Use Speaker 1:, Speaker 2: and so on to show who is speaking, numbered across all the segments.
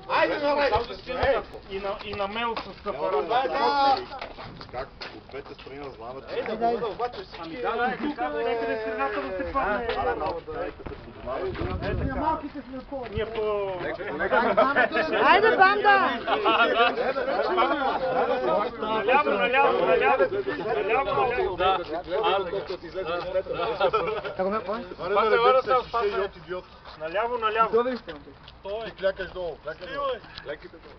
Speaker 1: Айде, давай!
Speaker 2: И на мел с апарат.
Speaker 3: Как от двете страни разлават?
Speaker 2: Ами да, тук някъде средата да се падне.
Speaker 1: Малките сме по...
Speaker 2: Ние по...
Speaker 4: Айде, банда!
Speaker 2: Наляво, наляво, наляво. Наляво, да. Наляво, наляво.
Speaker 3: Ти клякаш долу. Леките долу.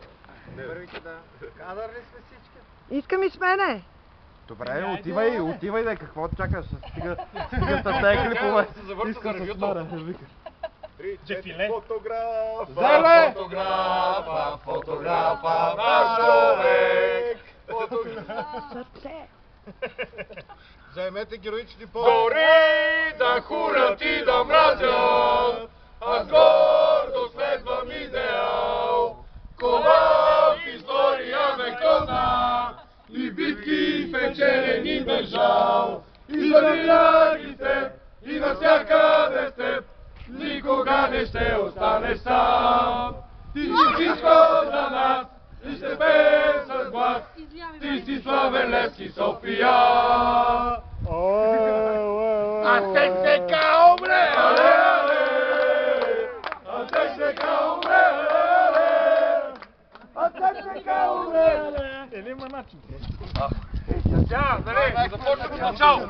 Speaker 1: Първите да. Кадър ли сме всички?
Speaker 4: Искам и с мене.
Speaker 5: Добре, отивай да, какво чакаш? Стига с тези клипове. Иска с мара, вика.
Speaker 2: Дефиле.
Speaker 3: Фотограф!
Speaker 5: Зале!
Speaker 3: Фотографа, наш човек!
Speaker 4: Сърце.
Speaker 3: Заемете героични пози.
Speaker 6: Гори да хулят и да мразят, аз гордо следвам идеал. Кола в история вековна и битки печелени бежал. И завинаги с теб, и навсякъде с теб, никога не ще останеш сам. Ти си всичко за нас и ще пеем с глас. Ти си славен Левски София.
Speaker 3: АССК умре!
Speaker 6: АССК умре! АССК умре!
Speaker 2: Или има начин.
Speaker 6: Тя, нали, започваме от начало.